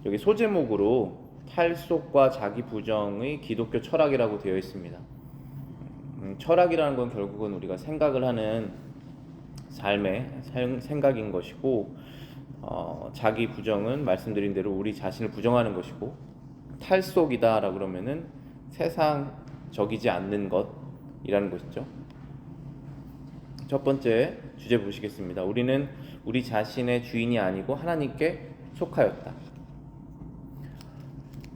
여기 소제목으로 탈속과 자기 부정의 기독교 철학이라고 되어 있습니다. 철학이라는 건 결국은 우리가 생각을 하는 삶의 생각인 것이고, 자기 부정은 말씀드린 대로 우리 자신을 부정하는 것이고, 탈속이다라고 그러면은 세상적이지 않는 것이라는 것이죠. 첫 번째 주제 보시겠습니다. 우리는 우리 자신의 주인이 아니고 하나님께 속하였다.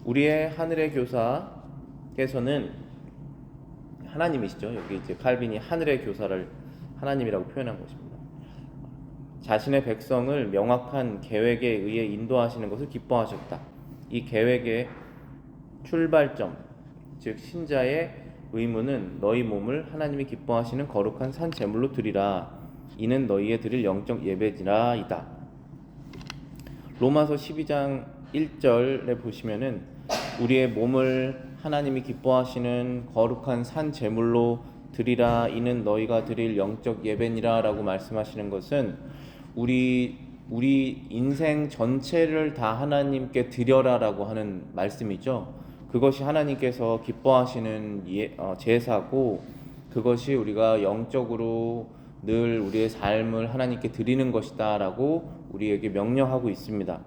우리의 하늘의 교사께서는 하나님이시죠. 여기 이제 칼빈이 하늘의 교사를 하나님이라고 표현한 것입니다. 자신의 백성을 명확한 계획에 의해 인도하시는 것을 기뻐하셨다. 이 계획의 출발점, 즉 신자의 의무는 너희 몸을 하나님이 기뻐하시는 거룩한 산 제물로 드리라. 이는 너희의 드릴 영적 예배지라이다. 로마서 12장 1절에 보시면은 우리의 몸을 하나님이 기뻐하시는 거룩한 산 제물로 드리라. 이는 너희가 드릴 영적 예배니라 라고 말씀하시는 것은 우리 인생 전체를 다 하나님께 드려라 라고 하는 말씀이죠. 그것이 하나님께서 기뻐하시는 제사고, 그것이 우리가 영적으로 늘 우리의 삶을 하나님께 드리는 것이다 라고 우리에게 명령하고 있습니다.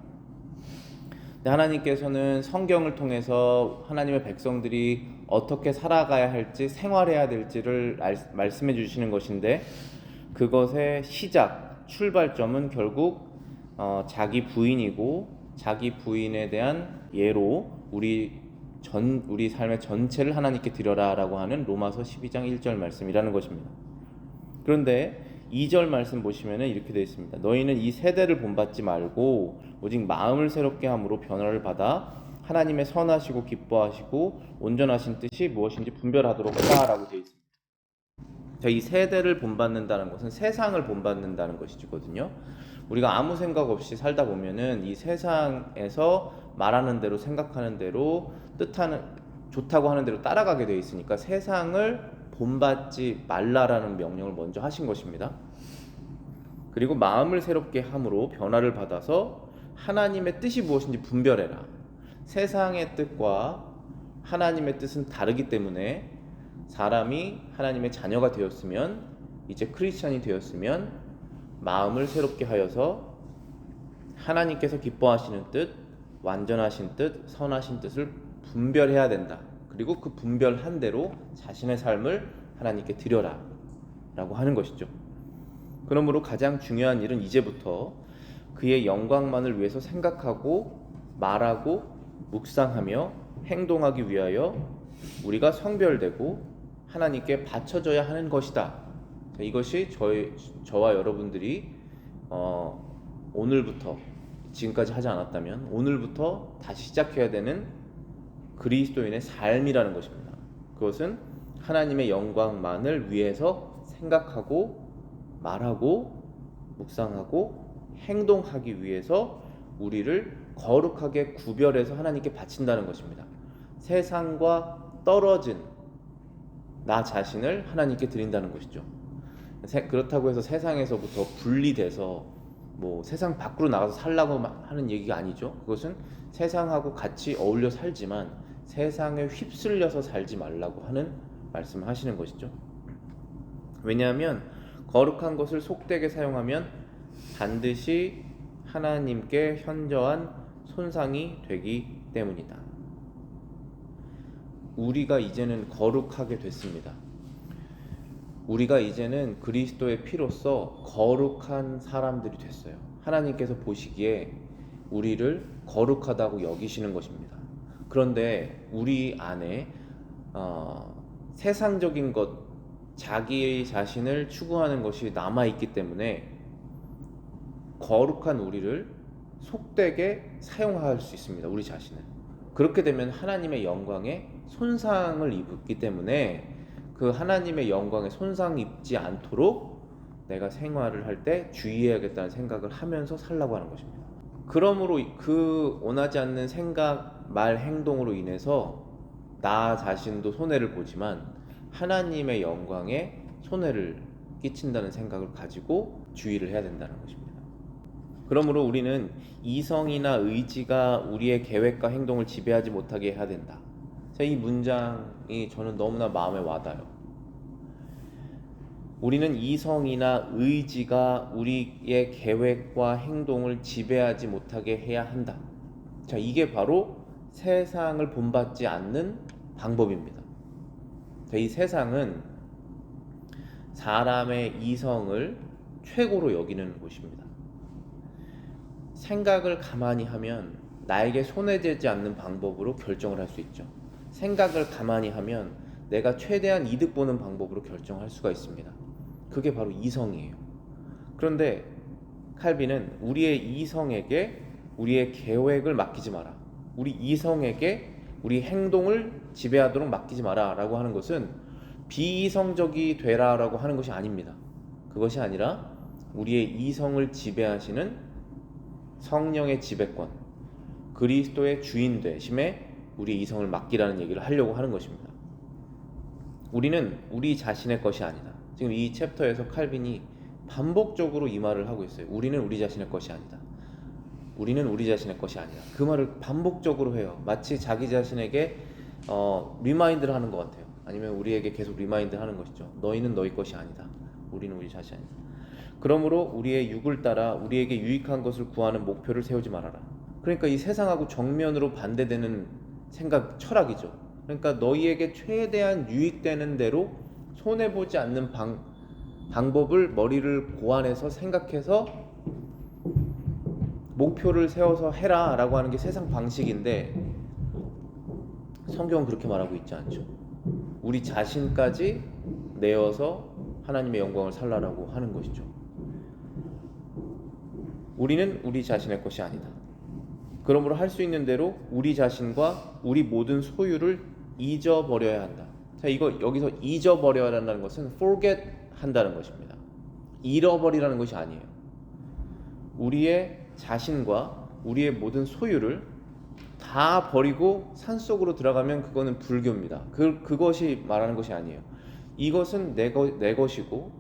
하나님께서는 성경을 통해서 하나님의 백성들이 어떻게 살아가야 할지, 생활해야 될지를 말씀해 주시는 것인데, 그것의 시작, 출발점은 결국 자기 부인이고, 자기 부인에 대한 예로 우리 삶의 전체를 하나님께 드려라 라고 하는 로마서 12장 1절 말씀이라는 것입니다. 그런데 2절 말씀 보시면 이렇게 되어 있습니다. 너희는 이 세대를 본받지 말고 오직 마음을 새롭게 함으로 변화를 받아 하나님의 선하시고 기뻐하시고 온전하신 뜻이 무엇인지 분별하도록 하라 라고 되어 있습니다. 자, 이 세대를 본받는다는 것은 세상을 본받는다는 것이거든요. 우리가 아무 생각 없이 살다 보면은 이 세상에서 말하는 대로, 생각하는 대로, 좋다고 하는 대로 따라가게 되어 있으니까 세상을 본받지 말라라는 명령을 먼저 하신 것입니다. 그리고 마음을 새롭게 함으로 변화를 받아서 하나님의 뜻이 무엇인지 분별해라. 세상의 뜻과 하나님의 뜻은 다르기 때문에 사람이 하나님의 자녀가 되었으면, 이제 크리스찬이 되었으면 마음을 새롭게 하여서 하나님께서 기뻐하시는 뜻, 완전하신 뜻, 선하신 뜻을 분별해야 된다. 그리고 그 분별한 대로 자신의 삶을 하나님께 드려라 라고 하는 것이죠. 그러므로 가장 중요한 일은 이제부터 그의 영광만을 위해서 생각하고 말하고 묵상하며 행동하기 위하여 우리가 성별되고 하나님께 바쳐져야 하는 것이다. 이것이 저와 여러분들이 오늘부터, 지금까지 하지 않았다면 오늘부터 다시 시작해야 되는 그리스도인의 삶이라는 것입니다. 그것은 하나님의 영광만을 위해서 생각하고 말하고 묵상하고 행동하기 위해서 우리를 거룩하게 구별해서 하나님께 바친다는 것입니다. 세상과 떨어진 나 자신을 하나님께 드린다는 것이죠. 그렇다고 해서 세상에서부터 분리돼서 세상 밖으로 나가서 살라고 하는 얘기가 아니죠. 그것은 세상하고 같이 어울려 살지만 세상에 휩쓸려서 살지 말라고 하는 말씀을 하시는 것이죠. 왜냐하면 거룩한 것을 속되게 사용하면 반드시 하나님께 현저한 손상이 되기 때문이다. 우리가 이제는 거룩하게 됐습니다. 우리가 이제는 그리스도의 피로써 거룩한 사람들이 됐어요. 하나님께서 보시기에 우리를 거룩하다고 여기시는 것입니다. 그런데 우리 안에 세상적인 것, 자기 자신을 추구하는 것이 남아있기 때문에 거룩한 우리를 속되게 사용할 수 있습니다. 우리 자신을. 그렇게 되면 하나님의 영광에 손상을 입기 때문에 그 하나님의 영광에 손상 입지 않도록 내가 생활을 할 때 주의해야겠다는 생각을 하면서 살라고 하는 것입니다. 그러므로 그 원하지 않는 생각, 말, 행동으로 인해서 나 자신도 손해를 보지만 하나님의 영광에 손해를 끼친다는 생각을 가지고 주의를 해야 된다는 것입니다. 그러므로 우리는 이성이나 의지가 우리의 계획과 행동을 지배하지 못하게 해야 된다. 이 문장이 저는 너무나 마음에 와닿아요. 우리는 이성이나 의지가 우리의 계획과 행동을 지배하지 못하게 해야 한다. 이게 바로 세상을 본받지 않는 방법입니다. 이 세상은 사람의 이성을 최고로 여기는 곳입니다. 생각을 가만히 하면 나에게 손해되지 않는 방법으로 결정을 할 수 있죠. 생각을 가만히 하면 내가 최대한 이득 보는 방법으로 결정할 수가 있습니다. 그게 바로 이성이에요. 그런데 칼빈은 우리의 이성에게 우리의 계획을 맡기지 마라. 우리 이성에게 우리 행동을 지배하도록 맡기지 마라 라고 하는 것은 비이성적이 되라 라고 하는 것이 아닙니다. 그것이 아니라 우리의 이성을 지배하시는 성령의 지배권, 그리스도의 주인 되심에 우리 이성을 맡기라는 얘기를 하려고 하는 것입니다. 우리는 우리 자신의 것이 아니다. 지금 이 챕터에서 칼빈이 반복적으로 이 말을 하고 있어요. 우리는 우리 자신의 것이 아니다. 우리는 우리 자신의 것이 아니다. 그 말을 반복적으로 해요. 마치 자기 자신에게 리마인드를 하는 것 같아요. 아니면 우리에게 계속 리마인드를 하는 것이죠. 너희는 너희 것이 아니다. 우리는 우리 자신이 아니다. 그러므로 우리의 육을 따라 우리에게 유익한 것을 구하는 목표를 세우지 말아라. 그러니까 이 세상하고 정면으로 반대되는 생각, 철학이죠. 그러니까 너희에게 최대한 유익되는 대로 손해보지 않는 방법을 머리를 고안해서 생각해서 목표를 세워서 해라 라고 하는 게 세상 방식인데, 성경은 그렇게 말하고 있지 않죠. 우리 자신까지 내어서 하나님의 영광을 살라라고 하는 것이죠. 우리는 우리 자신의 것이 아니다. 그러므로 할 수 있는 대로 우리 자신과 우리 모든 소유를 잊어버려야 한다. 이거 여기서 잊어버려야 한다는 것은 forget 한다는 것입니다. 잃어버리라는 것이 아니에요. 우리의 자신과 우리의 모든 소유를 다 버리고 산속으로 들어가면 그거는 불교입니다. 그것이 말하는 것이 아니에요. 이것은 내 것이고,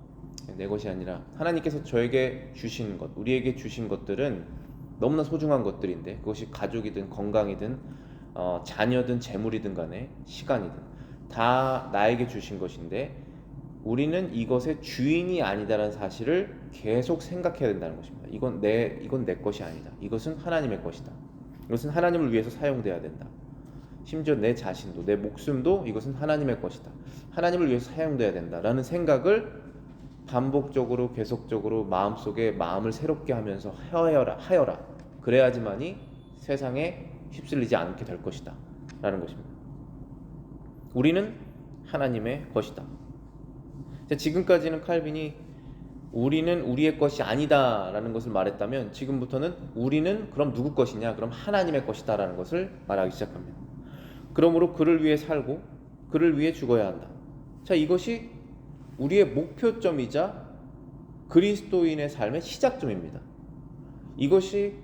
내 것이 아니라 하나님께서 저에게 주신 것, 우리에게 주신 것들은 너무나 소중한 것들인데, 그것이 가족이든 건강이든 자녀든 재물이든 간에 시간이든 다 나에게 주신 것인데, 우리는 이것의 주인이 아니다라는 사실을 계속 생각해야 된다는 것입니다. 이건 내 것이 아니다. 이것은 하나님의 것이다. 이것은 하나님을 위해서 사용돼야 된다. 심지어 내 자신도, 내 목숨도 이것은 하나님의 것이다. 하나님을 위해서 사용돼야 된다라는 생각을 반복적으로 계속적으로 마음속에 마음을 새롭게 하면서 하여라. 그래야지만이 세상에 휩쓸리지 않게 될 것이다 라는 것입니다. 우리는 하나님의 것이다. 지금까지는 칼빈이 우리는 우리의 것이 아니다 라는 것을 말했다면, 지금부터는 우리는 그럼 누구 것이냐? 그럼 하나님의 것이다 라는 것을 말하기 시작합니다. 그러므로 그를 위해 살고 그를 위해 죽어야 한다. 이것이 우리의 목표점이자 그리스도인의 삶의 시작점입니다. 이것이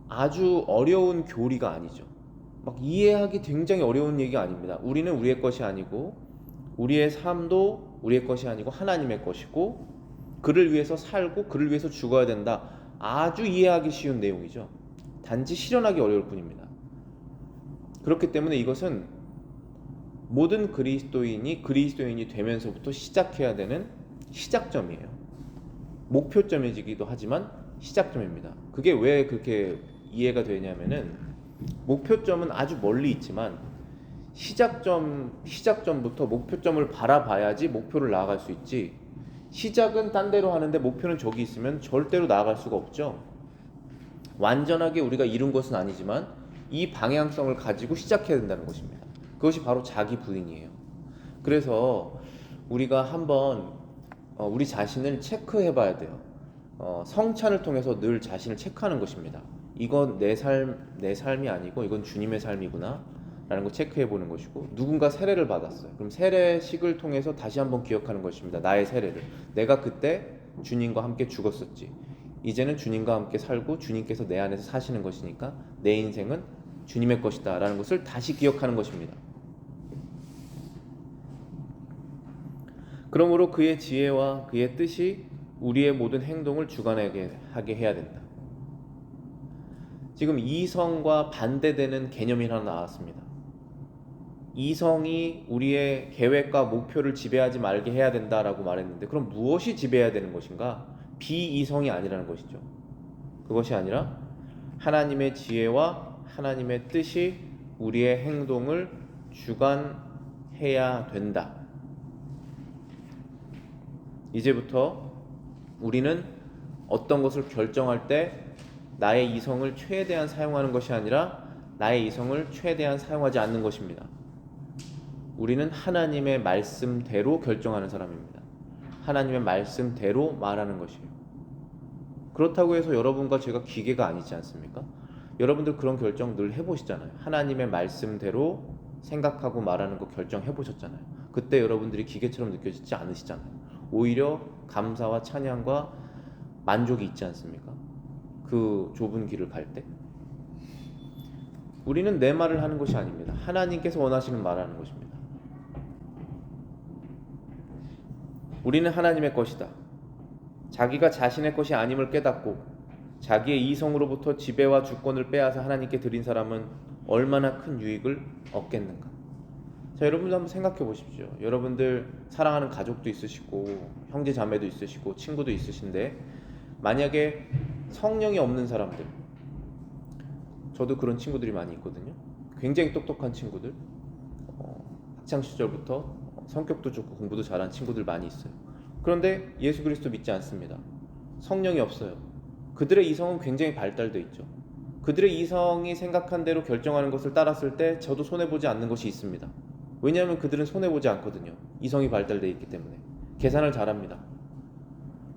아주 어려운 교리가 아니죠. 막 이해하기 굉장히 어려운 얘기가 아닙니다. 우리는 우리의 것이 아니고, 우리의 삶도 우리의 것이 아니고 하나님의 것이고, 그를 위해서 살고 그를 위해서 죽어야 된다. 아주 이해하기 쉬운 내용이죠. 단지 실현하기 어려울 뿐입니다. 그렇기 때문에 이것은 모든 그리스도인이 되면서부터 시작해야 되는 시작점이에요. 목표점이기도 하지만 시작점입니다. 그게 왜 그렇게 이해가 되냐면은, 목표점은 아주 멀리 있지만 시작점부터 목표점을 바라봐야지 목표를 나아갈 수 있지, 시작은 딴 데로 하는데 목표는 저기 있으면 절대로 나아갈 수가 없죠. 완전하게 우리가 이룬 것은 아니지만 이 방향성을 가지고 시작해야 된다는 것입니다. 그것이 바로 자기 부인이에요. 그래서 우리가 한번 우리 자신을 체크해 봐야 돼요. 성찬을 통해서 늘 자신을 체크하는 것입니다. 이건 내 삶이 아니고 이건 주님의 삶이구나 라는 거 체크해 보는 것이고, 누군가 세례를 받았어요. 그럼 세례식을 통해서 다시 한번 기억하는 것입니다. 나의 세례를. 내가 그때 주님과 함께 죽었었지. 이제는 주님과 함께 살고 주님께서 내 안에서 사시는 것이니까 내 인생은 주님의 것이다 라는 것을 다시 기억하는 것입니다. 그러므로 그의 지혜와 그의 뜻이 우리의 모든 행동을 주관하게 해야 된다. 지금 이성과 반대되는 개념이 하나 나왔습니다. 이성이 우리의 계획과 목표를 지배하지 말게 해야 된다라고 말했는데, 그럼 무엇이 지배해야 되는 것인가? 비이성이 아니라는 것이죠. 그것이 아니라 하나님의 지혜와 하나님의 뜻이 우리의 행동을 주관해야 된다. 이제부터 우리는 어떤 것을 결정할 때 나의 이성을 최대한 사용하는 것이 아니라 나의 이성을 최대한 사용하지 않는 것입니다. 우리는 하나님의 말씀대로 결정하는 사람입니다. 하나님의 말씀대로 말하는 것이에요. 그렇다고 해서 여러분과 제가 기계가 아니지 않습니까? 여러분들 그런 결정 늘 해보시잖아요. 하나님의 말씀대로 생각하고 말하는 거 결정해보셨잖아요. 그때 여러분들이 기계처럼 느껴지지 않으시잖아요. 오히려 감사와 찬양과 만족이 있지 않습니까? 그 좁은 길을 갈 때. 우리는 내 말을 하는 것이 아닙니다. 하나님께서 원하시는 말을 하는 것입니다. 우리는 하나님의 것이다. 자기가 자신의 것이 아님을 깨닫고 자기의 이성으로부터 지배와 주권을 빼앗아 하나님께 드린 사람은 얼마나 큰 유익을 얻겠는가. 자, 여러분들 한번 생각해 보십시오. 여러분들 사랑하는 가족도 있으시고 형제 자매도 있으시고 친구도 있으신데, 만약에 성령이 없는 사람들, 저도 그런 친구들이 많이 있거든요. 굉장히 똑똑한 친구들, 학창 시절부터 성격도 좋고 공부도 잘한 친구들 많이 있어요. 그런데 예수 그리스도 믿지 않습니다. 성령이 없어요. 그들의 이성은 굉장히 발달돼 있죠. 그들의 이성이 생각한 대로 결정하는 것을 따랐을 때 저도 손해보지 않는 것이 있습니다. 왜냐하면 그들은 손해보지 않거든요. 이성이 발달돼 있기 때문에. 계산을 잘합니다.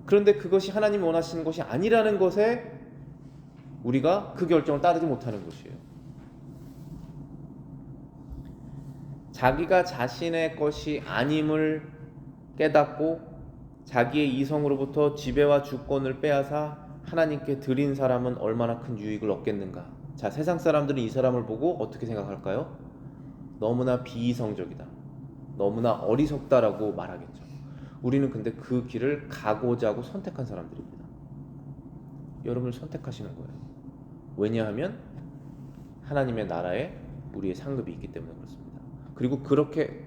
그런데 그것이 하나님이 원하시는 것이 아니라는 것에 우리가 그 결정을 따르지 못하는 것이에요. 자기가 자신의 것이 아님을 깨닫고 자기의 이성으로부터 지배와 주권을 빼앗아 하나님께 드린 사람은 얼마나 큰 유익을 얻겠는가. 자, 세상 사람들은 이 사람을 보고 어떻게 생각할까요? 너무나 비이성적이다, 너무나 어리석다라고 말하겠죠. 우리는 근데 그 길을 가고자 하고 선택한 사람들입니다. 여러분을 선택하시는 거예요. 왜냐하면 하나님의 나라에 우리의 상급이 있기 때문에 그렇습니다. 그리고 그렇게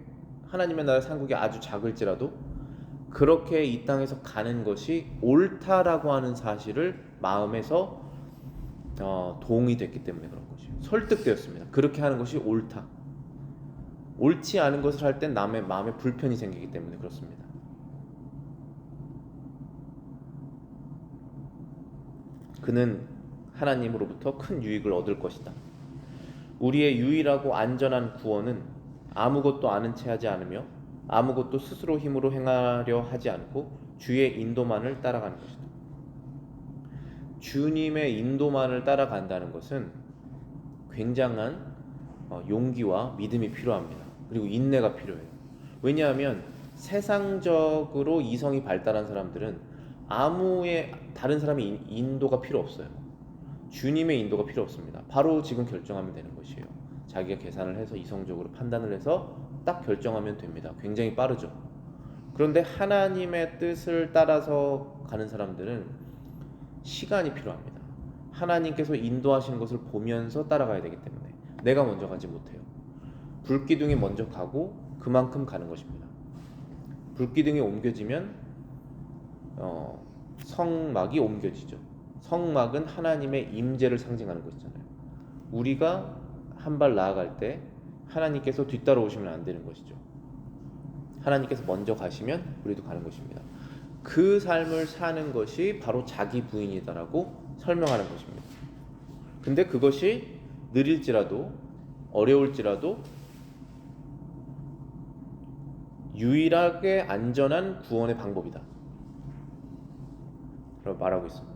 하나님의 나라의 상급이 아주 작을지라도 그렇게 이 땅에서 가는 것이 옳다라고 하는 사실을 마음에서 동의 됐기 때문에 그런 것이에요. 설득되었습니다. 그렇게 하는 것이 옳다. 옳지 않은 것을 할 땐 남의 마음에 불편이 생기기 때문에 그렇습니다. 그는 하나님으로부터 큰 유익을 얻을 것이다. 우리의 유일하고 안전한 구원은 아무것도 아는 채 하지 않으며 아무것도 스스로 힘으로 행하려 하지 않고 주의 인도만을 따라가는 것이다. 주님의 인도만을 따라간다는 것은 굉장한 용기와 믿음이 필요합니다. 그리고 인내가 필요해요. 왜냐하면 세상적으로 이성이 발달한 사람들은 아무의 다른 사람의 인도가 필요 없어요. 주님의 인도가 필요 없습니다. 바로 지금 결정하면 되는 것이에요. 자기가 계산을 해서 이성적으로 판단을 해서 딱 결정하면 됩니다. 굉장히 빠르죠. 그런데 하나님의 뜻을 따라서 가는 사람들은 시간이 필요합니다. 하나님께서 인도하시는 것을 보면서 따라가야 되기 때문에 내가 먼저 가지 못해요. 불기둥이 먼저 가고 그만큼 가는 것입니다. 불기둥이 옮겨지면 성막이 옮겨지죠. 성막은 하나님의 임재를 상징하는 것이잖아요. 우리가 한 발 나아갈 때 하나님께서 뒤따라오시면 안 되는 것이죠. 하나님께서 먼저 가시면 우리도 가는 것입니다. 그 삶을 사는 것이 바로 자기 부인이다라고 설명하는 것입니다. 근데 그것이 느릴지라도 어려울지라도 유일하게 안전한 구원의 방법이다 라고 말하고 있습니다.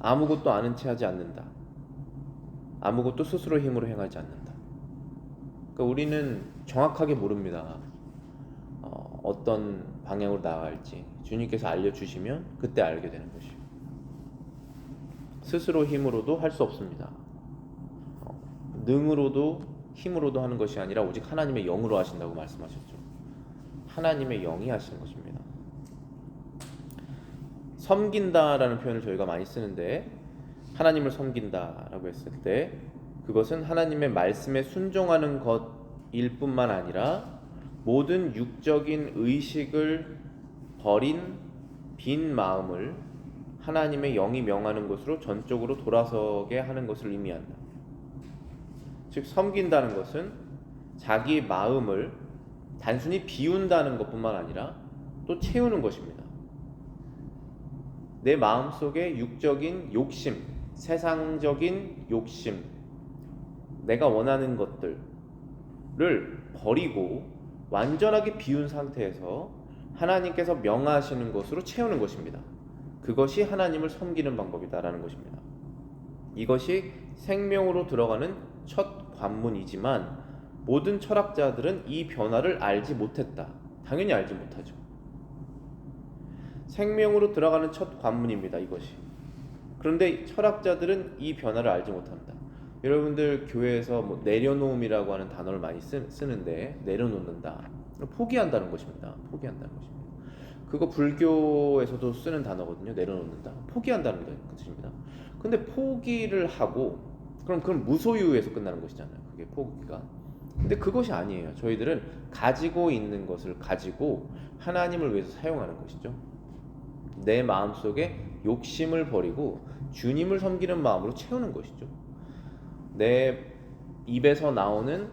아무것도 아는 채 하지 않는다. 아무것도 스스로 힘으로 행하지 않는다. 그러니까 우리는 정확하게 모릅니다. 어떤 방향으로 나아갈지 주님께서 알려주시면 그때 알게 되는 것이에요. 스스로 힘으로도 할 수 없습니다. 능으로도 힘으로도 하는 것이 아니라 오직 하나님의 영으로 하신다고 말씀하셨죠. 하나님의 영이 하시는 것입니다. 섬긴다라는 표현을 저희가 많이 쓰는데, 하나님을 섬긴다라고 했을 때 그것은 하나님의 말씀에 순종하는 것일 뿐만 아니라 모든 육적인 의식을 버린 빈 마음을 하나님의 영이 명하는 것으로 전적으로 돌아서게 하는 것을 의미한다. 즉, 섬긴다는 것은 자기 마음을 단순히 비운다는 것뿐만 아니라 또 채우는 것입니다. 내 마음속에 육적인 욕심, 세상적인 욕심, 내가 원하는 것들을 버리고 완전하게 비운 상태에서 하나님께서 명하시는 것으로 채우는 것입니다. 그것이 하나님을 섬기는 방법이다라는 것입니다. 이것이 생명으로 들어가는 첫 관문이지만 모든 철학자들은 이 변화를 알지 못했다. 당연히 알지 못하죠. 생명으로 들어가는 첫 관문입니다, 이것이. 그런데 철학자들은 이 변화를 알지 못합니다. 여러분들 교회에서 뭐 내려놓음이라고 하는 단어를 많이 쓰는데, 내려놓는다, 포기한다는 것입니다. 포기한다는 것입니다. 그거 불교에서도 쓰는 단어거든요. 내려놓는다, 포기한다는 뜻입니다. 근데 포기를 하고 그럼 무소유에서 끝나는 것이잖아요, 그게 포기가. 근데 그것이 아니에요. 저희들은 가지고 있는 것을 가지고 하나님을 위해서 사용하는 것이죠. 내 마음속에 욕심을 버리고 주님을 섬기는 마음으로 채우는 것이죠. 내 입에서 나오는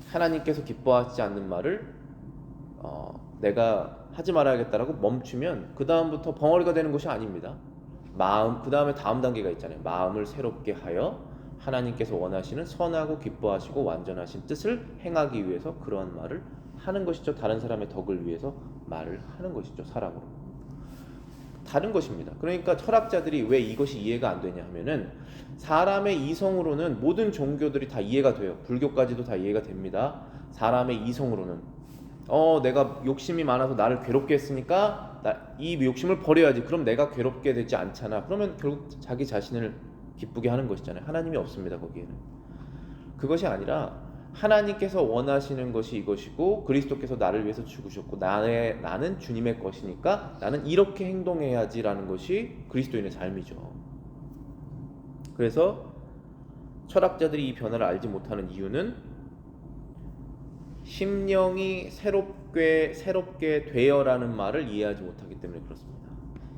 하나님께서 기뻐하지 않는 말을 내가 하지 말아야겠다라고 멈추면 그 다음부터 벙어리가 되는 것이 아닙니다. 그 다음에 다음 단계가 있잖아요. 마음을 새롭게 하여 하나님께서 원하시는 선하고 기뻐하시고 완전하신 뜻을 행하기 위해서 그러한 말을 하는 것이죠. 다른 사람의 덕을 위해서 말을 하는 것이죠. 사랑으로. 다른 것입니다. 그러니까 철학자들이 왜 이것이 이해가 안 되냐 하면은, 사람의 이성으로는 모든 종교들이 다 이해가 돼요. 불교까지도 다 이해가 됩니다. 사람의 이성으로는 내가 욕심이 많아서 나를 괴롭게 했으니까 이 욕심을 버려야지. 그럼 내가 괴롭게 되지 않잖아. 그러면 결국 자기 자신을 기쁘게 하는 것이잖아요. 하나님이 없습니다, 거기에는. 그것이 아니라 하나님께서 원하시는 것이 이것이고 그리스도께서 나를 위해서 죽으셨고 나는 주님의 것이니까 나는 이렇게 행동해야지라는 것이 그리스도인의 삶이죠. 그래서 철학자들이 이 변화를 알지 못하는 이유는 심령이 새롭게 되어라는 말을 이해하지 못하기 때문에 그렇습니다.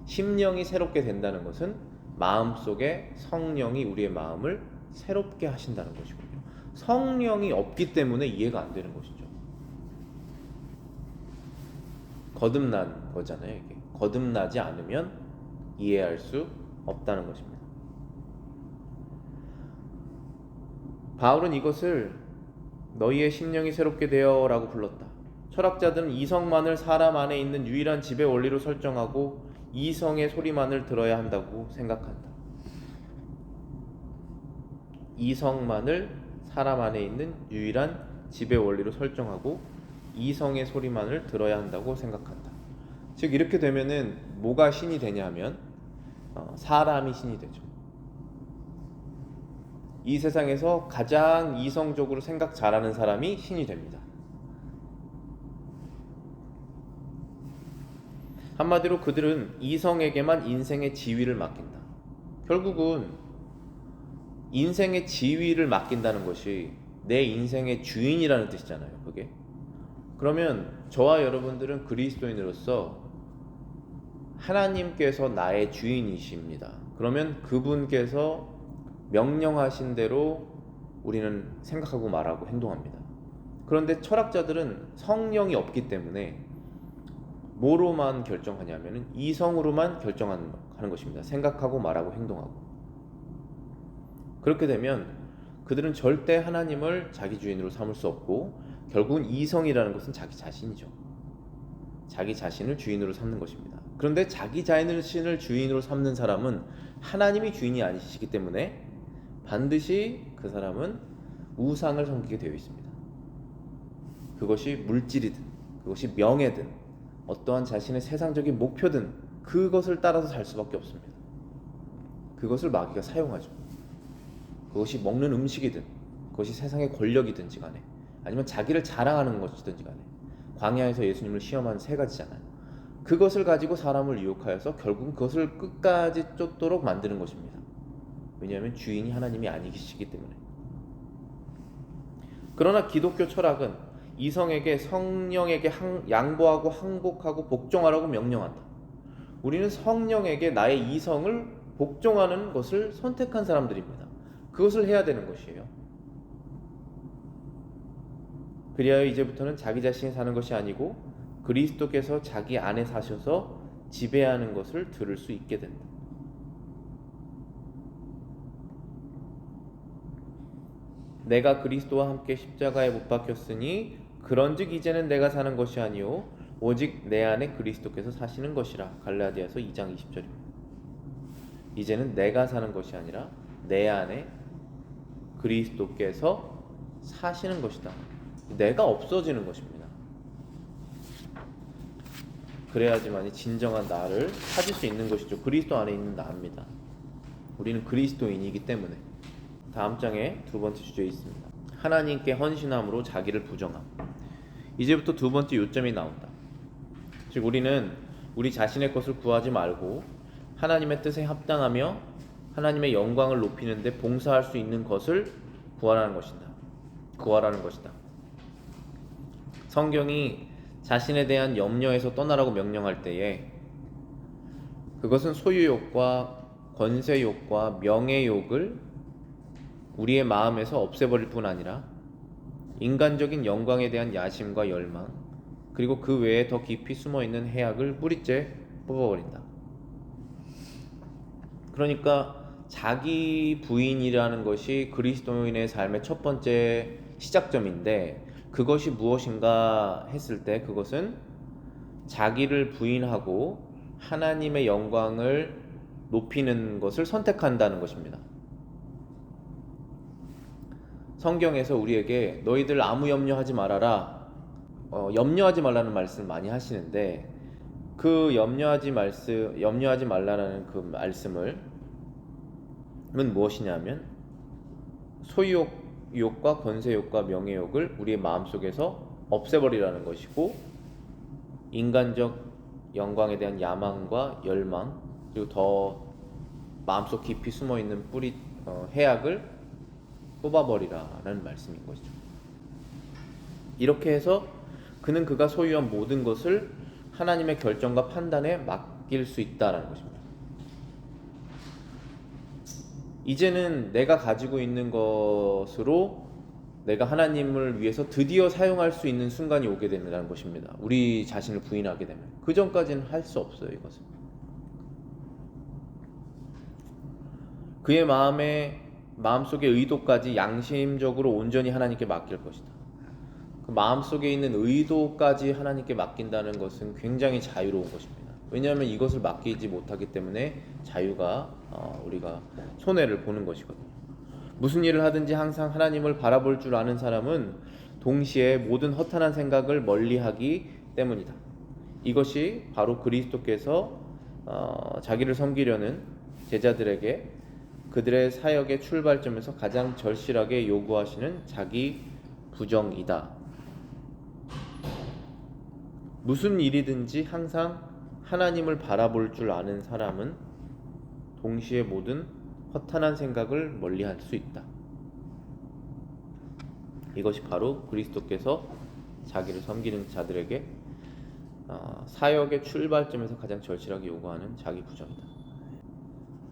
심령이 새롭게 된다는 것은 마음속에 성령이 우리의 마음을 새롭게 하신다는 것이군요. 성령이 없기 때문에 이해가 안 되는 것이죠. 거듭난 거잖아요, 이게. 거듭나지 않으면 이해할 수 없다는 것입니다. 바울은 이것을 너희의 심령이 새롭게 되어라고 불렀다. 철학자들은 이성만을 사람 안에 있는 유일한 지배 원리로 설정하고 이성의 소리만을 들어야 한다고 생각한다. 이성만을 사람 안에 있는 유일한 지배 원리로 설정하고 이성의 소리만을 들어야 한다고 생각한다. 즉, 이렇게 되면은 뭐가 신이 되냐면 사람이 신이 되죠. 이 세상에서 가장 이성적으로 생각 잘하는 사람이 신이 됩니다. 한마디로 그들은 이성에게만 인생의 지위를 맡긴다. 결국은 인생의 지위를 맡긴다는 것이 내 인생의 주인이라는 뜻이잖아요, 그게. 그러면 저와 여러분들은 그리스도인으로서 하나님께서 나의 주인이십니다. 그러면 그분께서 명령하신 대로 우리는 생각하고 말하고 행동합니다. 그런데 철학자들은 성령이 없기 때문에 뭐로만 결정하냐면 이성으로만 결정하는 것입니다. 생각하고 말하고 행동하고. 그렇게 되면 그들은 절대 하나님을 자기 주인으로 삼을 수 없고 결국은 이성이라는 것은 자기 자신이죠. 자기 자신을 주인으로 삼는 것입니다. 그런데 자기 자신을 주인으로 삼는 사람은 하나님이 주인이 아니시기 때문에 반드시 그 사람은 우상을 섬기게 되어 있습니다. 그것이 물질이든 그것이 명예든 어떠한 자신의 세상적인 목표든 그것을 따라서 살 수밖에 없습니다. 그것을 마귀가 사용하죠. 그것이 먹는 음식이든 그것이 세상의 권력이든지 간에 아니면 자기를 자랑하는 것이든지 간에, 광야에서 예수님을 시험한 세 가지잖아요. 그것을 가지고 사람을 유혹하여서 결국 그것을 끝까지 쫓도록 만드는 것입니다. 왜냐하면 주인이 하나님이 아니시기 때문에. 그러나 기독교 철학은 이성에게 성령에게 양보하고 항복하고 복종하라고 명령한다. 우리는 성령에게 나의 이성을 복종하는 것을 선택한 사람들입니다. 그것을 해야 되는 것이에요. 그리하여 이제부터는 자기 자신이 사는 것이 아니고 그리스도께서 자기 안에 사셔서 지배하는 것을 들을 수 있게 된다. 내가 그리스도와 함께 십자가에 못 박혔으니 그런즉 이제는 내가 사는 것이 아니요 오직 내 안에 그리스도께서 사시는 것이라. 갈라디아서 2장 20절입니다. 이제는 내가 사는 것이 아니라 내 안에 그리스도께서 사시는 것이다. 내가 없어지는 것입니다. 그래야지만이 진정한 나를 찾을 수 있는 것이죠. 그리스도 안에 있는 나입니다. 우리는 그리스도인이기 때문에. 다음 장에 두 번째 주제에 있습니다. 하나님께 헌신함으로 자기를 부정함. 이제부터 두 번째 요점이 나온다. 즉 우리는 우리 자신의 것을 구하지 말고 하나님의 뜻에 합당하며 하나님의 영광을 높이는데 봉사할 수 있는 것을 구하라는 것이다. 성경이 자신에 대한 염려에서 떠나라고 명령할 때에 그것은 소유욕과 권세욕과 명예욕을 우리의 마음에서 없애버릴 뿐 아니라 인간적인 영광에 대한 야심과 열망, 그리고 그 외에 더 깊이 숨어있는 해악을 뿌리째 뽑아버린다. 그러니까 자기 부인이라는 것이 그리스도인의 삶의 첫 번째 시작점인데, 그것이 무엇인가 했을 때 그것은 자기를 부인하고 하나님의 영광을 높이는 것을 선택한다는 것입니다. 성경에서 우리에게 너희들 아무 염려하지 말아라, 염려하지 말라는 말씀을 많이 하시는데, 그 염려하지 말라는 그 말씀은 무엇이냐면 소유욕과 권세욕과 명예욕을 우리의 마음속에서 없애버리라는 것이고, 인간적 영광에 대한 야망과 열망, 그리고 더 마음속 깊이 숨어있는 해악을 뽑아버리라는 말씀인 것이죠. 이렇게 해서 그는 그가 소유한 모든 것을 하나님의 결정과 판단에 맡길 수 있다는 것입니다. 이제는 내가 가지고 있는 것으로 내가 하나님을 위해서 드디어 사용할 수 있는 순간이 오게 된다는 것입니다. 우리 자신을 부인하게 되면. 그 전까지는 할 수 없어요. 이것은 그의 마음속의 의도까지 양심적으로 온전히 하나님께 맡길 것이다. 그 마음속에 있는 의도까지 하나님께 맡긴다는 것은 굉장히 자유로운 것입니다. 왜냐하면 이것을 맡기지 못하기 때문에 우리가 손해를 보는 것이거든요. 무슨 일을 하든지 항상 하나님을 바라볼 줄 아는 사람은 동시에 모든 허탄한 생각을 멀리하기 때문이다. 이것이 바로 그리스도께서 자기를 섬기려는 제자들에게 그들의 사역의 출발점에서 가장 절실하게 요구하시는 자기 부정이다. 무슨 일이든지 항상 하나님을 바라볼 줄 아는 사람은 동시에 모든 허탄한 생각을 멀리할 수 있다. 이것이 바로 그리스도께서 자기를 섬기는 자들에게 사역의 출발점에서 가장 절실하게 요구하는 자기 부정이다.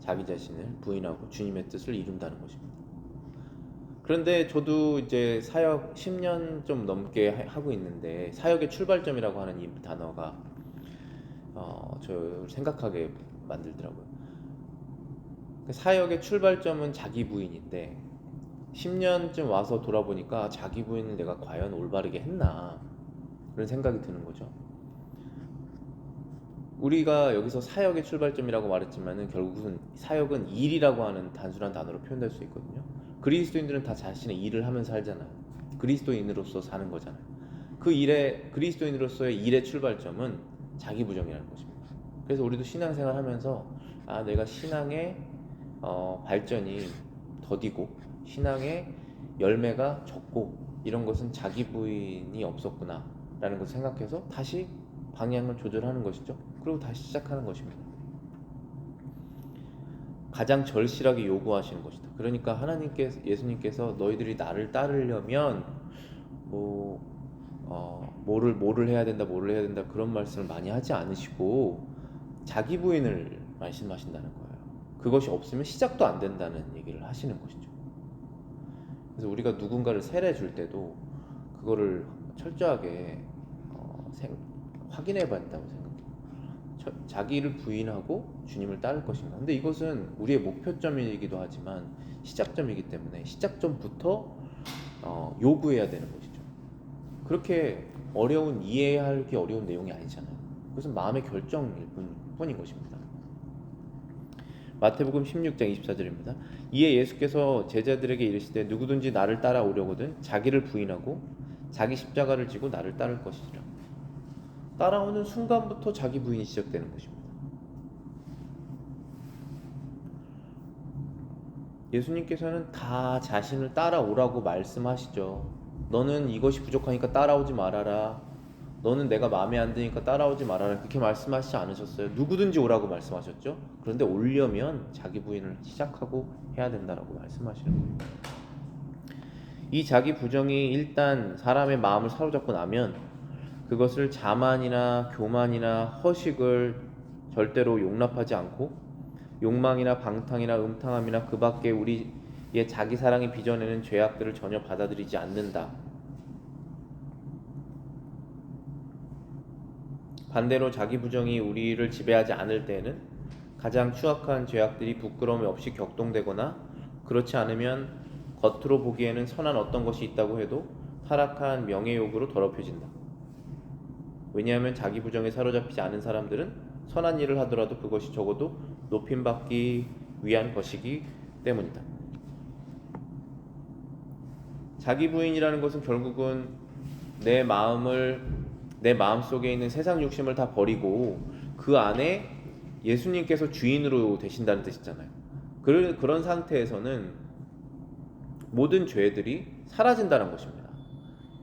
자기 자신을 부인하고 주님의 뜻을 이룬다는 것입니다. 그런데 저도 이제 사역 10년 좀 넘게 하고 있는데, 사역의 출발점이라고 하는 이 단어가 저를 생각하게 만들더라고요. 사역의 출발점은 자기 부인인데 10년쯤 와서 돌아보니까 자기 부인을 내가 과연 올바르게 했나, 그런 생각이 드는 거죠. 우리가 여기서 사역의 출발점이라고 말했지만은 결국은 사역은 일이라고 하는 단순한 단어로 표현될 수 있거든요. 그리스도인들은 다 자신의 일을 하면서 살잖아요. 그리스도인으로서 사는 거잖아요. 그리스도인으로서의 일의 출발점은 자기 부정이라는 것입니다. 그래서 우리도 신앙생활 하면서 내가 신앙의 발전이 더디고 신앙의 열매가 적고 이런 것은 자기 부인이 없었구나 라는 것을 생각해서 다시 방향을 조절하는 것이죠. 그리고 다시 시작하는 것입니다. 가장 절실하게 요구하시는 것이다. 그러니까 예수님께서 너희들이 나를 따르려면 뭐를 해야 된다, 뭐를 해야 된다 그런 말씀을 많이 하지 않으시고 자기 부인을 말씀하신다는 거예요. 그것이 없으면 시작도 안 된다는 얘기를 하시는 것이죠. 그래서 우리가 누군가를 세례 줄 때도 그거를 철저하게 확인해 봐야 된다고 생각해요. 자기를 부인하고 주님을 따를 것인가. 근데 이것은 우리의 목표점이기도 하지만 시작점이기 때문에 시작점부터 요구해야 되는 것이죠. 그렇게 이해하기 어려운 내용이 아니잖아요. 그것은 마음의 결정일 뿐인 것입니다. 마태복음 16장 24절입니다. 이에 예수께서 제자들에게 이르시되 누구든지 나를 따라오려거든 자기를 부인하고 자기 십자가를 지고 나를 따를 것이라. 따라오는 순간부터 자기 부인이 시작되는 것입니다. 예수님께서는 다 자신을 따라오라고 말씀하시죠. 너는 이것이 부족하니까 따라오지 말아라. 너는 내가 마음에 안 드니까 따라오지 말아라. 그렇게 말씀하시지 않으셨어요. 누구든지 오라고 말씀하셨죠. 그런데 오려면 자기 부인을 시작하고 해야 된다라고 말씀하시는 거예요. 이 자기 부정이 일단 사람의 마음을 사로잡고 나면 그것을 자만이나 교만이나 허식을 절대로 용납하지 않고 욕망이나 방탕이나 음탕함이나 그 밖에 우리의 자기 사랑이 빚어내는 죄악들을 전혀 받아들이지 않는다. 반대로 자기 부정이 우리를 지배하지 않을 때에는 가장 추악한 죄악들이 부끄러움 없이 격동되거나 그렇지 않으면 겉으로 보기에는 선한 어떤 것이 있다고 해도 타락한 명예욕으로 더럽혀진다. 왜냐하면 자기 부정에 사로잡히지 않은 사람들은 선한 일을 하더라도 그것이 적어도 높임받기 위한 것이기 때문이다. 자기 부인이라는 것은 결국은 내 마음속에 있는 세상 욕심을 다 버리고 그 안에 예수님께서 주인으로 되신다는 뜻이잖아요. 그런 상태에서는 모든 죄들이 사라진다는 것입니다.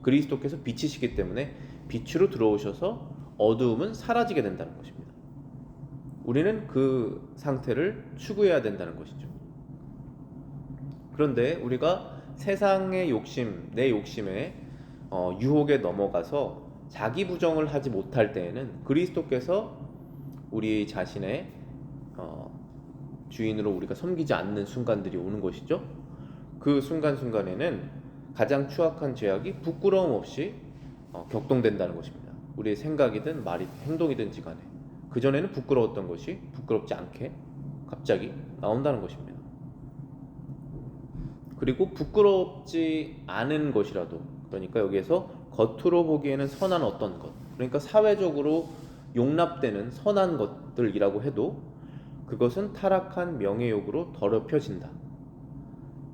그리스도께서 빛이시기 때문에 빛으로 들어오셔서 어두움은 사라지게 된다는 것입니다. 우리는 그 상태를 추구해야 된다는 것이죠. 그런데 우리가 세상의 욕심, 내 욕심에 유혹에 넘어가서 자기 부정을 하지 못할 때에는 그리스도께서 우리 자신의 주인으로 우리가 섬기지 않는 순간들이 오는 것이죠. 그 순간순간에는 가장 추악한 죄악이 부끄러움 없이 격동된다는 것입니다. 우리의 생각이든 말이든 행동이든지 간에 그전에는 부끄러웠던 것이 부끄럽지 않게 갑자기 나온다는 것입니다. 그리고 부끄럽지 않은 것이라도, 그러니까 여기에서 겉으로 보기에는 선한 어떤 것, 그러니까 사회적으로 용납되는 선한 것들이라고 해도 그것은 타락한 명예욕으로 더럽혀진다.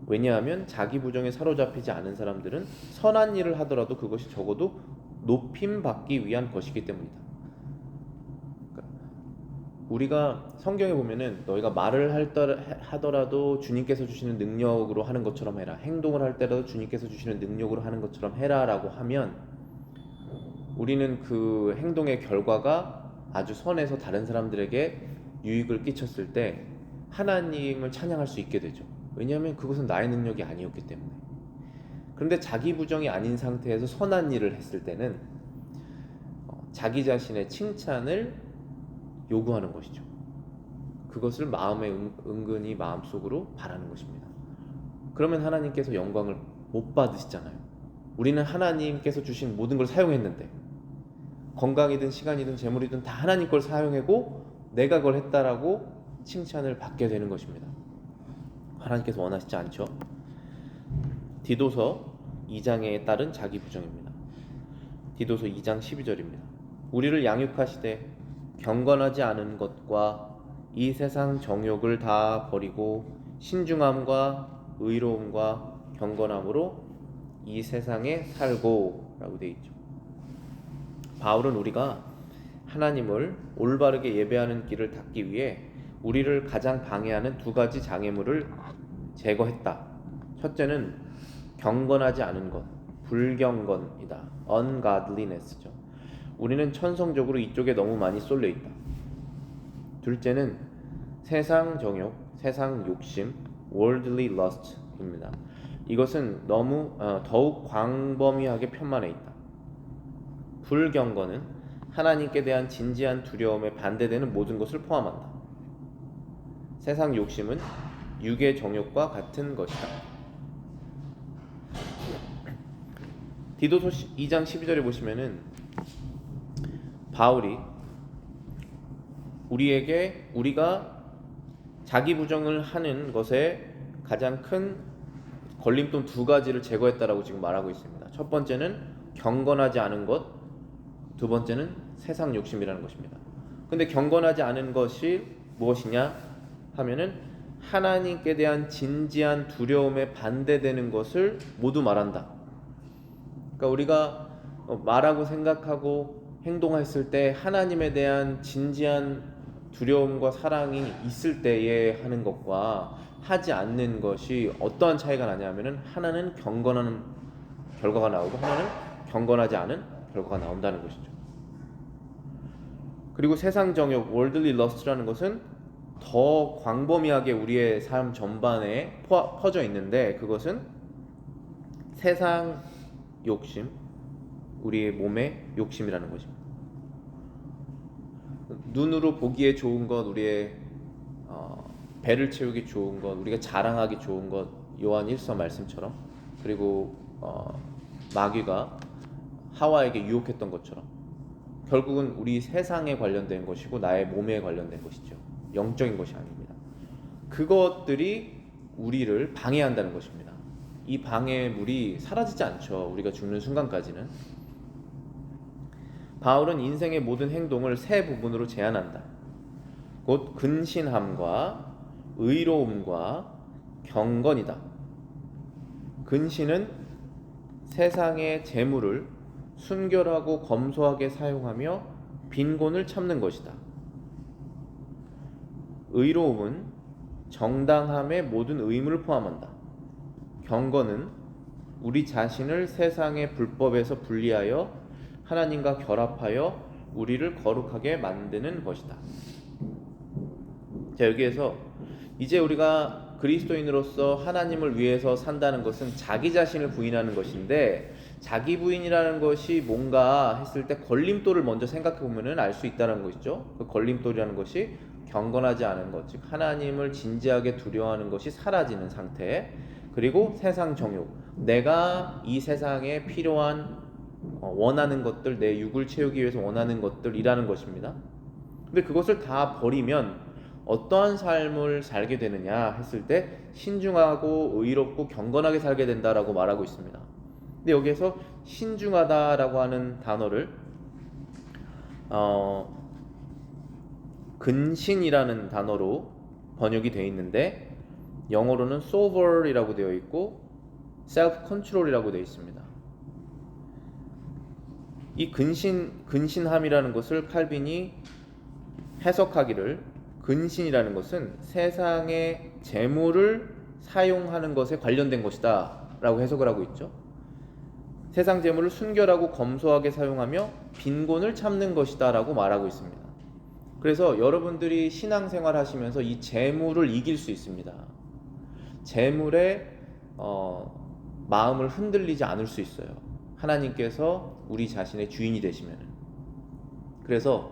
왜냐하면 자기 부정에 사로잡히지 않은 사람들은 선한 일을 하더라도 그것이 적어도 높임받기 위한 것이기 때문이다. 그러니까 우리가 성경에 보면은 너희가 말을 하더라도 주님께서 주시는 능력으로 하는 것처럼 해라, 행동을 할 때라도 주님께서 주시는 능력으로 하는 것처럼 해라 라고 하면 우리는 그 행동의 결과가 아주 선해서 다른 사람들에게 유익을 끼쳤을 때 하나님을 찬양할 수 있게 되죠. 왜냐하면 그것은 나의 능력이 아니었기 때문에. 그런데 자기 부정이 아닌 상태에서 선한 일을 했을 때는 자기 자신의 칭찬을 요구하는 것이죠. 그것을 마음에 은근히 마음속으로 바라는 것입니다. 그러면 하나님께서 영광을 못 받으시잖아요. 우리는 하나님께서 주신 모든 걸 사용했는데 건강이든 시간이든 재물이든 다 하나님 걸 사용하고 내가 그걸 했다라고 칭찬을 받게 되는 것입니다. 하나님께서 원하시지 않죠. 디도서 2장에 따른 자기 부정입니다. 디도서 2장 12절입니다. 우리를 양육하시되 경건하지 않은 것과 이 세상 정욕을 다 버리고 신중함과 의로움과 경건함으로 이 세상에 살고 라고 되어 있죠. 바울은 우리가 하나님을 올바르게 예배하는 길을 닫기 위해 우리를 가장 방해하는 두 가지 장애물을 제거했다. 첫째는 경건하지 않은 것, 불경건이다. ungodliness죠. 우리는 천성적으로 이쪽에 너무 많이 쏠려 있다. 둘째는 세상 정욕, 세상 욕심, worldly lust입니다. 이것은 너무 더욱 광범위하게 편만해 있다. 불경건은 하나님께 대한 진지한 두려움에 반대되는 모든 것을 포함한다. 세상 욕심은 육의 정욕과 같은 것이다. 디도서 2장 12절에 보시면은 바울이 우리가 자기 부정을 하는 것에 가장 큰 걸림돌 두 가지를 제거했다라고 지금 말하고 있습니다. 첫 번째는 경건하지 않은 것, 두 번째는 세상 욕심이라는 것입니다. 근데 경건하지 않은 것이 무엇이냐 하면은 하나님께 대한 진지한 두려움에 반대되는 것을 모두 말한다. 그러니까 우리가 말하고 생각하고 행동했을 때 하나님에 대한 진지한 두려움과 사랑이 있을 때에 하는 것과 하지 않는 것이 어떠한 차이가 나냐면은 하나는 경건한 결과가 나오고 하나는 경건하지 않은 결과가 나온다는 것이죠. 그리고 세상 정욕, worldly lust라는 것은 더 광범위하게 우리의 삶 전반에 퍼져 있는데 그것은 세상 욕심, 우리의 몸의 욕심이라는 것입니다. 눈으로 보기에 좋은 것, 우리의 배를 채우기 좋은 것, 우리가 자랑하기 좋은 것, 요한 1서 말씀처럼, 그리고 마귀가 하와에게 유혹했던 것처럼 결국은 우리 세상에 관련된 것이고 나의 몸에 관련된 것이죠. 영적인 것이 아닙니다. 그것들이 우리를 방해한다는 것입니다. 이 방해물이 사라지지 않죠. 우리가 죽는 순간까지는. 바울은 인생의 모든 행동을 세 부분으로 제한한다. 곧 근신함과 의로움과 경건이다. 근신은 세상의 재물을 순결하고 검소하게 사용하며 빈곤을 참는 것이다. 의로움은 정당함의 모든 의무를 포함한다. 경건은 우리 자신을 세상의 불법에서 분리하여 하나님과 결합하여 우리를 거룩하게 만드는 것이다. 자, 여기에서 이제 우리가 그리스도인으로서 하나님을 위해서 산다는 것은 자기 자신을 부인하는 것인데, 자기 부인이라는 것이 뭔가 했을 때 걸림돌을 먼저 생각해 보면은 알 수 있다는 것이죠. 그 걸림돌이라는 것이 경건하지 않은 것, 즉 하나님을 진지하게 두려워하는 것이 사라지는 상태, 그리고 세상 정욕, 내가 이 세상에 필요한 원하는 것들, 내 육을 채우기 위해서 원하는 것들이라는 것입니다. 근데 그것을 다 버리면 어떠한 삶을 살게 되느냐 했을 때 신중하고 의롭고 경건하게 살게 된다라고 말하고 있습니다. 근데 여기에서 신중하다라고 하는 단어를 근신이라는 단어로 번역이 되어 있는데 영어로는 sober이라고 되어 있고 self-control이라고 되어 있습니다. 이 근신함이라는 것을 칼빈이 해석하기를, 근신이라는 것은 세상의 재물을 사용하는 것에 관련된 것이다 라고 해석을 하고 있죠. 세상 재물을 순결하고 검소하게 사용하며 빈곤을 참는 것이다 라고 말하고 있습니다. 그래서 여러분들이 신앙생활 하시면서 이 재물을 이길 수 있습니다. 재물에 마음을 흔들리지 않을 수 있어요. 하나님께서 우리 자신의 주인이 되시면. 그래서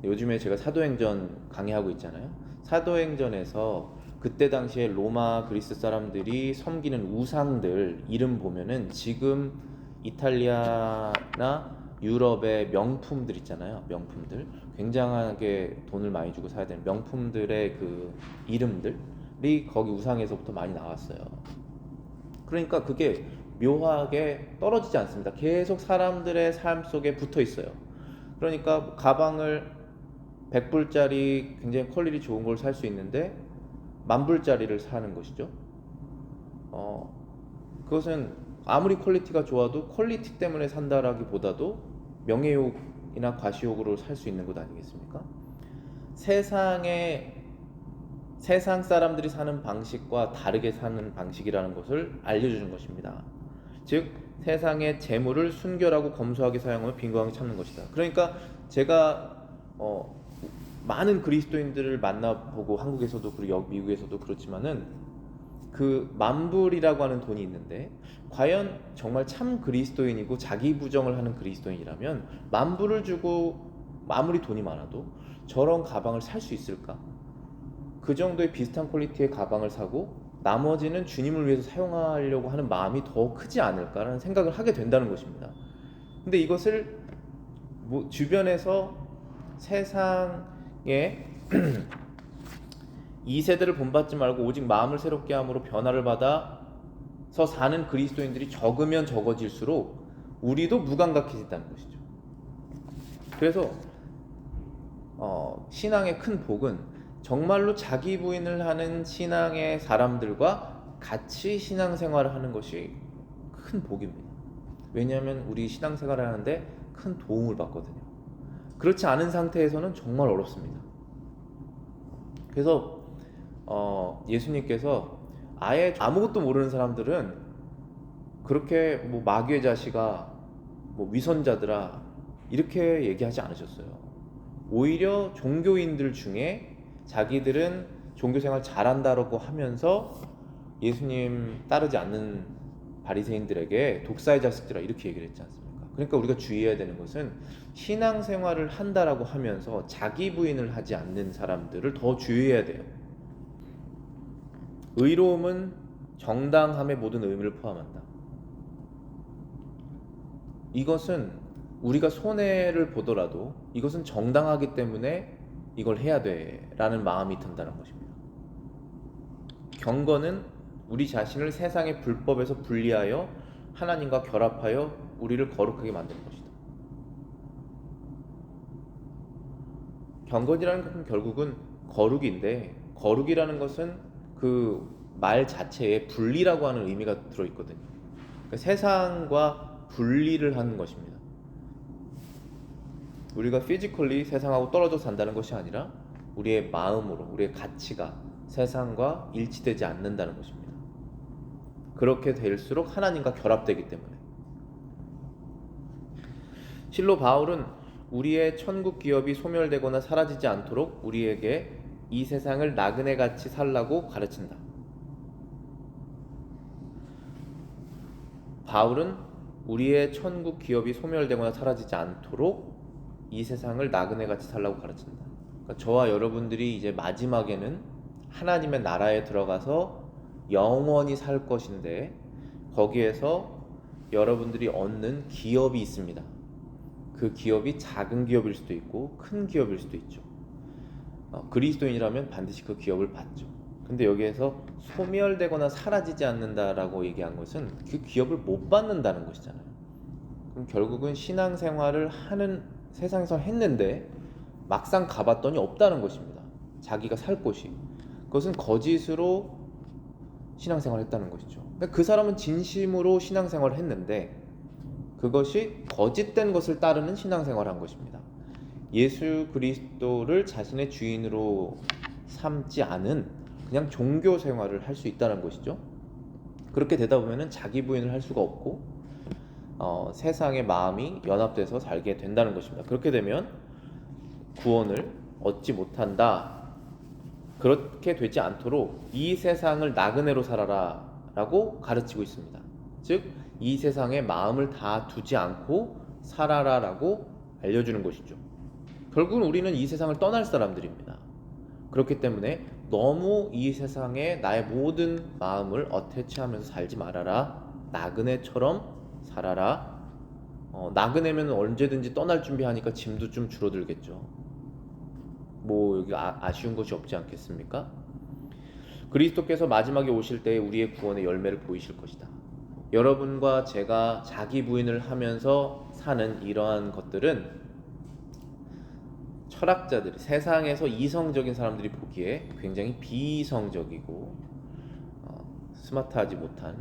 요즘에 제가 사도행전 강의하고 있잖아요. 사도행전에서 그때 당시에 로마 그리스 사람들이 섬기는 우상들 이름 보면은 지금 이탈리아나 유럽의 명품들 있잖아요. 명품들, 굉장하게 돈을 많이 주고 사야 되는 명품들의 그 이름들이 거기 우상에서부터 많이 나왔어요. 그러니까 그게 묘하게 떨어지지 않습니다. 계속 사람들의 삶 속에 붙어 있어요. 그러니까 가방을 100불짜리 굉장히 퀄리티 좋은 걸 살 수 있는데 10,000불짜리를 사는 것이죠. 그것은 아무리 퀄리티가 좋아도 퀄리티 때문에 산다라기보다도 명예욕이나 과시욕으로 살 수 있는 것 아니겠습니까? 세상 사람들이 사는 방식과 다르게 사는 방식이라는 것을 알려주는 것입니다. 즉 세상의 재물을 순결하고 검소하게 사용하며 빈곤하게 참는 것이다. 그러니까 제가 많은 그리스도인들을 만나보고 한국에서도 그리고 미국에서도 그렇지만은 그 만불이라고 하는 돈이 있는데 과연 정말 참 그리스도인이고 자기 부정을 하는 그리스도인이라면 만불을 주고 아무리 돈이 많아도 저런 가방을 살 수 있을까? 그 정도의 비슷한 퀄리티의 가방을 사고 나머지는 주님을 위해서 사용하려고 하는 마음이 더 크지 않을까라는 생각을 하게 된다는 것입니다. 근데 이것을 주변에서 세상에 이 세대를 본받지 말고 오직 마음을 새롭게 함으로 변화를 받아서 사는 그리스도인들이 적으면 적어질수록 우리도 무감각해진다는 것이죠. 그래서 신앙의 큰 복은 정말로 자기 부인을 하는 신앙의 사람들과 같이 신앙생활을 하는 것이 큰 복입니다. 왜냐하면 우리 신앙생활을 하는데 큰 도움을 받거든요. 그렇지 않은 상태에서는 정말 어렵습니다. 그래서 예수님께서 아예 아무것도 모르는 사람들은 그렇게 마귀의 자식아, 위선자들아 이렇게 얘기하지 않으셨어요. 오히려 종교인들 중에 자기들은 종교생활 잘한다라고 하면서 예수님 따르지 않는 바리새인들에게 독사의 자식들아 이렇게 얘기를 했지 않습니까? 그러니까 우리가 주의해야 되는 것은 신앙생활을 한다라고 하면서 자기 부인을 하지 않는 사람들을 더 주의해야 돼요. 의로움은 정당함의 모든 의미를 포함한다. 이것은 우리가 손해를 보더라도 이것은 정당하기 때문에 이걸 해야 돼 라는 마음이 든다는 것입니다. 경건은 우리 자신을 세상의 불법에서 분리하여 하나님과 결합하여 우리를 거룩하게 만드는 것이다. 경건이라는 것은 결국은 거룩인데 거룩이라는 것은 그 말 자체에 분리라고 하는 의미가 들어있거든요. 그러니까 세상과 분리를 하는 것입니다. 우리가 피지컬리 세상하고 떨어져 산다는 것이 아니라 우리의 마음으로 우리의 가치가 세상과 일치되지 않는다는 것입니다. 그렇게 될수록 하나님과 결합되기 때문에. 실로 바울은 우리의 천국 기업이 소멸되거나 사라지지 않도록 우리에게 이 세상을 나그네같이 살라고 가르친다. 바울은 우리의 천국 기업이 소멸되거나 사라지지 않도록 이 세상을 나그네같이 살라고 가르친다. 그러니까 저와 여러분들이 이제 마지막에는 하나님의 나라에 들어가서 영원히 살 것인데 거기에서 여러분들이 얻는 기업이 있습니다. 그 기업이 작은 기업일 수도 있고 큰 기업일 수도 있죠. 그리스도인이라면 반드시 그 기업을 받죠. 근데 여기에서 소멸되거나 사라지지 않는다라고 얘기한 것은 그 기업을 못 받는다는 것이잖아요. 그럼 결국은 신앙생활을 하는 세상에서 했는데 막상 가봤더니 없다는 것입니다. 자기가 살 곳이. 그것은 거짓으로 신앙생활을 했다는 것이죠. 그러니까 그 사람은 진심으로 신앙생활을 했는데 그것이 거짓된 것을 따르는 신앙생활을 한 것입니다. 예수 그리스도를 자신의 주인으로 삼지 않은 그냥 종교 생활을 할 수 있다는 것이죠. 그렇게 되다 보면은 자기 부인을 할 수가 없고 세상의 마음이 연합돼서 살게 된다는 것입니다. 그렇게 되면 구원을 얻지 못한다. 그렇게 되지 않도록 이 세상을 나그네로 살아라 라고 가르치고 있습니다. 즉 이 세상에 마음을 다 두지 않고 살아라 라고 알려주는 것이죠. 결국은 우리는 이 세상을 떠날 사람들입니다. 그렇기 때문에 너무 이 세상에 나의 모든 마음을 어태치하면서 살지 말아라. 나그네처럼 살아라. 나그네면 언제든지 떠날 준비하니까 짐도 좀 줄어들겠죠. 여기 아쉬운 것이 없지 않겠습니까? 그리스도께서 마지막에 오실 때에 우리의 구원의 열매를 보이실 것이다. 여러분과 제가 자기 부인을 하면서 사는 이러한 것들은 철학자들이 세상에서 이성적인 사람들이 보기에 굉장히 비이성적이고 스마트하지 못한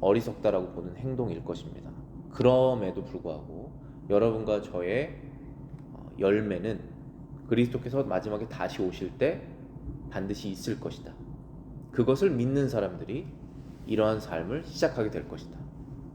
어리석다라고 보는 행동일 것입니다. 그럼에도 불구하고 여러분과 저의 열매는 그리스도께서 마지막에 다시 오실 때 반드시 있을 것이다. 그것을 믿는 사람들이 이러한 삶을 시작하게 될 것이다.